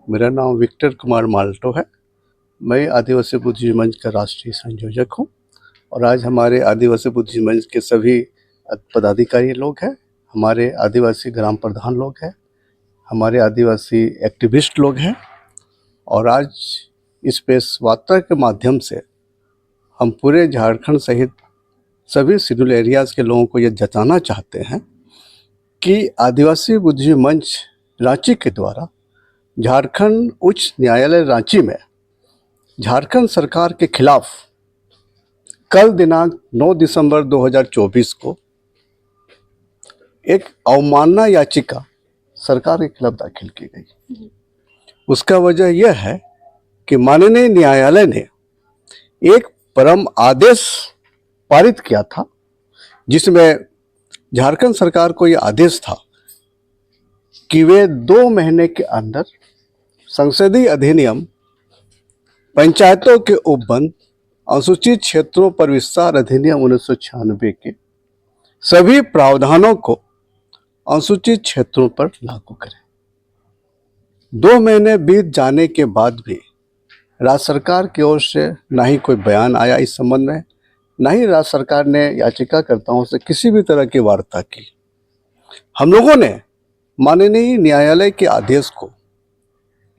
मेरा नाम विक्टर कुमार माल्टो है। मैं आदिवासी बुद्धिजीवी मंच का राष्ट्रीय संयोजक हूँ और आज हमारे आदिवासी बुद्धिजीवी मंच के सभी पदाधिकारी लोग हैं, हमारे आदिवासी ग्राम प्रधान लोग हैं, हमारे आदिवासी एक्टिविस्ट लोग हैं और आज इस प्रेस वार्ता के माध्यम से हम पूरे झारखंड सहित सभी शेड्यूल एरियाज़ के लोगों को ये जताना चाहते हैं कि आदिवासी बुद्धिजीवी मंच रांची के द्वारा झारखंड उच्च न्यायालय रांची में झारखंड सरकार के खिलाफ कल दिनांक 9 दिसंबर 2024 को एक अवमानना याचिका सरकार के खिलाफ दाखिल की गई। उसका वजह यह है कि माननीय न्यायालय ने एक परम आदेश पारित किया था, जिसमें झारखंड सरकार को यह आदेश था कि वे 2 महीने के अंदर संसदीय अधिनियम, पंचायतों के उपबंध, अनुसूचित क्षेत्रों पर विस्तार अधिनियम 1996 के सभी प्रावधानों को अनुसूचित क्षेत्रों पर लागू करें। 2 महीने बीत जाने के बाद भी राज्य सरकार की ओर से ना ही कोई बयान आया इस संबंध में, ना ही राज्य सरकार ने याचिकाकर्ताओं से किसी भी तरह की वार्ता की। हम लोगों ने माननीय न्यायालय के आदेश को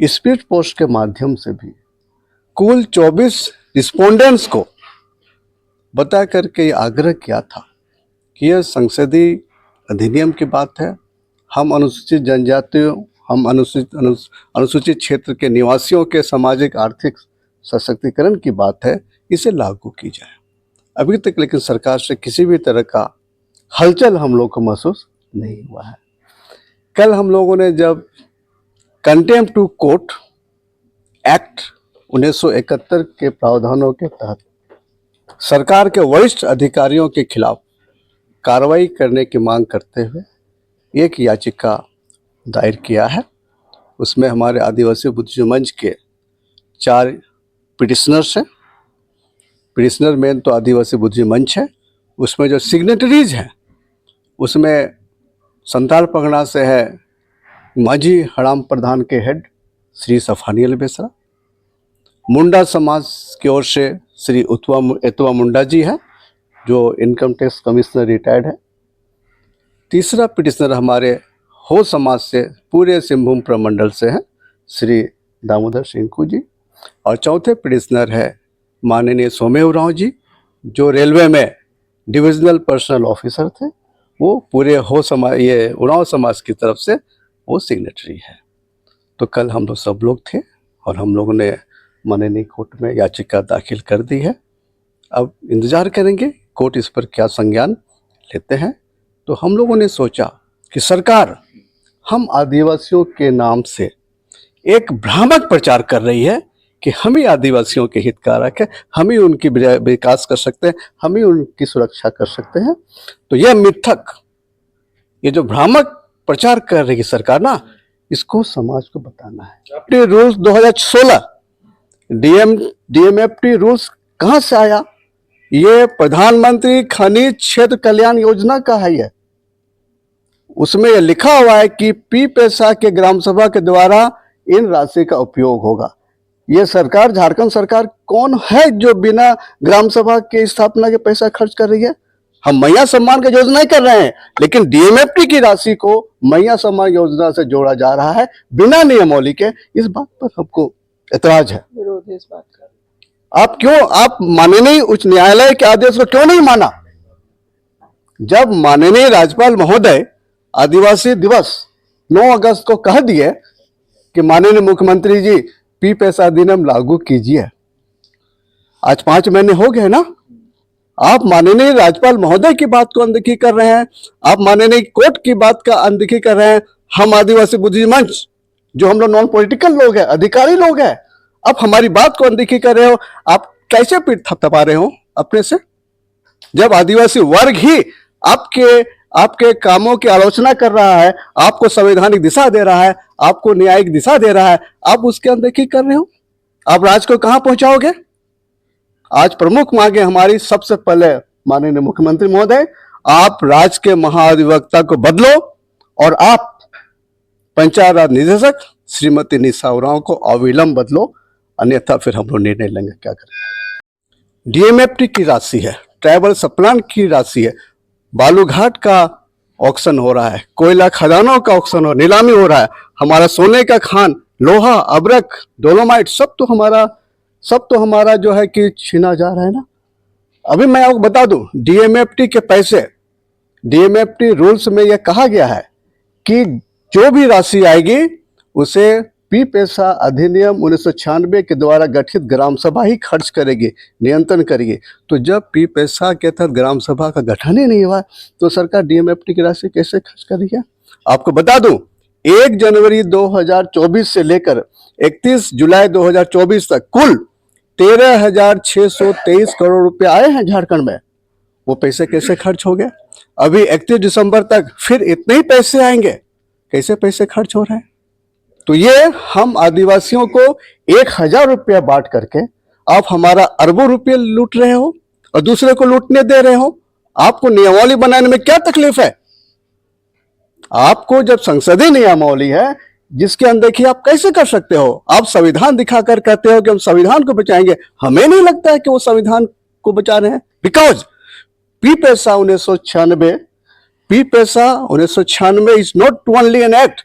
स्पीड पोस्ट के माध्यम से भी कुल 24 रिस्पोंडेंट्स को बता करके ये आग्रह किया था कि यह संसदीय अधिनियम की बात है, हम अनुसूचित जनजातियों, हम अनुसूचित क्षेत्र के निवासियों के सामाजिक आर्थिक सशक्तिकरण की बात है, इसे लागू की जाए। अभी तक लेकिन सरकार से किसी भी तरह का हलचल हम लोग को महसूस नहीं हुआ है। कल हम लोगों ने जब कंटेम्प्ट टू कोर्ट एक्ट 1971 के प्रावधानों के तहत सरकार के वरिष्ठ अधिकारियों के खिलाफ कार्रवाई करने की मांग करते हुए एक याचिका दायर किया है। उसमें हमारे आदिवासी बुद्धिजीवी मंच के 4 पिटिशनर्स हैं। पिटिशनर मेन तो आदिवासी बुद्धिजीवी मंच है, उसमें जो सिग्नेटरीज हैं उसमें संताल परगना से है माझी हड़ाम प्रधान के हेड श्री सफानियल बेसरा, मुंडा समाज की ओर से श्री एतवा मुंडा जी है जो इनकम टैक्स कमिश्नर रिटायर्ड है। तीसरा पिटिशनर हमारे हो समाज से पूरे सिंहभूम प्रमंडल से हैं श्री दामोदर सिंकू जी, और चौथे पिटिशनर है माननीय सोमेव राव जी जो रेलवे में डिविजनल पर्सनल ऑफिसर थे, वो पूरे हो समाज, ये उरांव समाज की तरफ से वो सिग्नेटरी है। तो कल हम लोग सब लोग थे और हम लोगों ने माननीय कोर्ट में याचिका दाखिल कर दी है। अब इंतजार करेंगे कोर्ट इस पर क्या संज्ञान लेते हैं। तो हम लोगों ने सोचा कि सरकार हम आदिवासियों के नाम से एक भ्रामक प्रचार कर रही है कि हम ही आदिवासियों के हितकारक हैं, हम ही उनकी विकास कर सकते हैं, हम ही उनकी सुरक्षा कर सकते हैं। तो यह मिथक, ये जो भ्रामक प्रचार कर रही है सरकार ना, इसको समाज को बताना है। रूल्स 2016 डीएमएफटी रूल्स कहाँ से आया? ये प्रधानमंत्री खनिज क्षेत्र कल्याण योजना का है। ये उसमें यह लिखा हुआ है कि पी पैसा के ग्राम सभा के द्वारा इन राशि का उपयोग होगा। ये सरकार, झारखंड सरकार कौन है जो बिना ग्राम सभा के स्थापना के पैसा खर्च कर रही है? हम मैया सम्मान की योजना ही कर रहे हैं, लेकिन डीएमएफटी की राशि को मैया सम्मान योजना से जोड़ा जा रहा है बिना नियमावली के। इस बात पर हमको ऐतराज है, विरोध है इस बात का। आप माननीय उच्च न्यायालय के आदेश को क्यों नहीं माना? जब माननीय राज्यपाल महोदय आदिवासी दिवस 9 अगस्त को कह दिए कि माननीय मुख्यमंत्री जी पी पैसा अधिनियम लागू कीजिए, आज 5 महीने हो गए ना, आप माननीय राज्यपाल महोदय की बात को अनदेखी कर रहे हैं, आप माननीय कोर्ट की बात का अनदेखी कर रहे हैं। हम आदिवासी बुद्धिजीवी मंच जो हम लोग नॉन पॉलिटिकल लोग हैं, अधिकारी लोग हैं, आप हमारी बात को अनदेखी कर रहे हो। आप कैसे पीठ थपथपा रहे हो अपने से, जब आदिवासी वर्ग ही आपके कामों की आलोचना कर रहा है, आपको संवैधानिक दिशा दे रहा है, आपको न्यायिक दिशा दे रहा है, आप उसके अनदेखी कर रहे हो। आप राज्य को कहां पहुंचाओगे? आज प्रमुख मांगे हमारी सबसे पहले माननीय मुख्यमंत्री महोदय, आप राज्य के महाधिवक्ता को बदलो और आप पंचायत राज निदेशक श्रीमती निशा उरांव को अविलंब बदलो, अन्यथा फिर हम लोग निर्णय लेंगे क्या करें। डीएमएफटी की राशि है, ट्राइबल सप्लान की राशि है, बालूघाट का ऑक्शन हो रहा है, कोयला खदानों का ऑक्शन हो, नीलामी हो रहा है, हमारा सोने का खान, लोहा, अब्रक, डोलोमाइट सब तो हमारा जो है कि छीना जा रहा है ना। अभी मैं आपको बता दूं, डीएमएफटी के पैसे, डीएमएफटी रूल्स में यह कहा गया है कि जो भी राशि आएगी उसे पी पैसा अधिनियम 1996 के द्वारा गठित ग्राम सभा ही खर्च करेगी, नियंत्रण करेगी। तो जब पी पैसा के तहत ग्राम सभा का गठन ही नहीं हुआ तो सरकार डीएमएफटी की राशि कैसे खर्च करेगी? आपको बता दूं, 1 जनवरी 2024 से लेकर 31 जुलाई 2024 तक कुल 13,623 करोड़ रुपए आए हैं झारखंड में। वो पैसे कैसे खर्च हो गए? अभी 31 दिसंबर तक फिर इतने ही पैसे आएंगे, कैसे पैसे खर्च हो रहे हैं? तो ये हम आदिवासियों को 1,000 रुपया बांट करके आप हमारा अरबों रुपये लूट रहे हो और दूसरे को लूटने दे रहे हो। आपको नियमावली बनाने में क्या तकलीफ है? आपको जब संसदीय नियमावली है जिसके अनदेखी आप कैसे कर सकते हो? आप संविधान दिखाकर कहते हो कि हम संविधान को बचाएंगे, हमें नहीं लगता है कि वो संविधान को बचा रहे हैं। बिकॉज पी पैसा 1996 is not only an act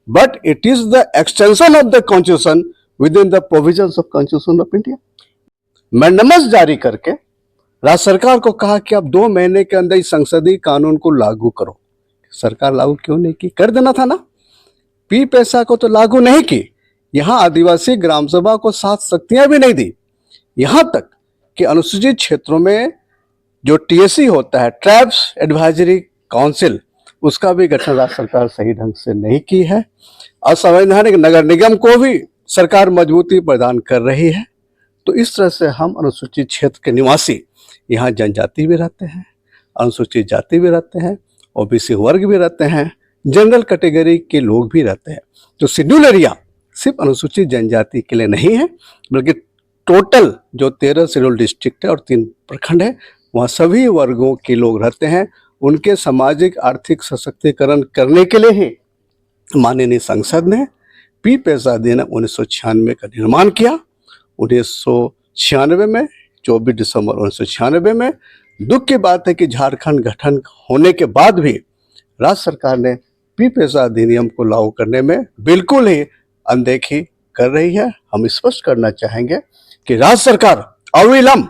but it is the extension of the constitution within the provisions of constitution of India। Mandamus जारी करके राज्य सरकार को कहा कि आप 2 महीने के अंदर इस संसदीय कानून को लागू करो। सरकार लागू क्यों नहीं की? कर देना था ना। पी पैसा को तो लागू नहीं की, यहाँ आदिवासी ग्राम सभा को 7 शक्तियां भी नहीं दी। यहाँ तक कि अनुसूचित क्षेत्रों में जो टीएसी होता है, ट्राइब्स एडवाइजरी काउंसिल, उसका भी गठन राज्य सरकार सही ढंग से नहीं की है। असंवैधानिक नगर निगम को भी सरकार मजबूती प्रदान कर रही है। तो इस तरह से हम अनुसूचित क्षेत्र के निवासी, यहाँ जनजाति भी रहते हैं, अनुसूचित जाति भी रहते हैं, ओबीसी वर्ग भी रहते हैं, जनरल कैटेगरी के लोग भी रहते हैं। तो शेड्यूल एरिया सिर्फ अनुसूचित जनजाति के लिए नहीं है, बल्कि टोटल जो 13 शेड्यूल डिस्ट्रिक्ट है और 3 प्रखंड है, वहाँ सभी वर्गों के लोग रहते हैं। उनके सामाजिक आर्थिक सशक्तिकरण करने के लिए ही माननीय संसद ने पी पैसा अधिनियम 1996 का निर्माण किया। 1996 में 24 दिसंबर 1996 में दुख की बात है कि झारखंड गठन होने के बाद भी राज्य सरकार ने पी पैसा अधिनियम को लागू करने में बिल्कुल ही अनदेखी कर रही है। हम स्पष्ट करना चाहेंगे कि राज्य सरकार अविलंब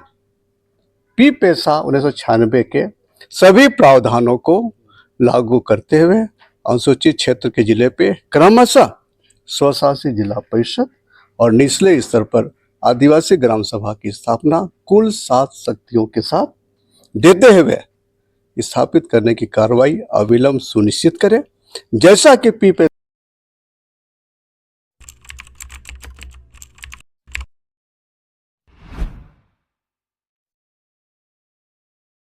पी पैसा 1996 के सभी प्रावधानों को लागू करते हुए अनुसूचित क्षेत्र के जिले पे क्रमशः स्वशासी जिला परिषद और निचले स्तर पर आदिवासी ग्राम सभा की स्थापना कुल 7 शक्तियों के साथ देते हुए स्थापित करने की कार्रवाई अविलंब सुनिश्चित करें, जैसा कि पी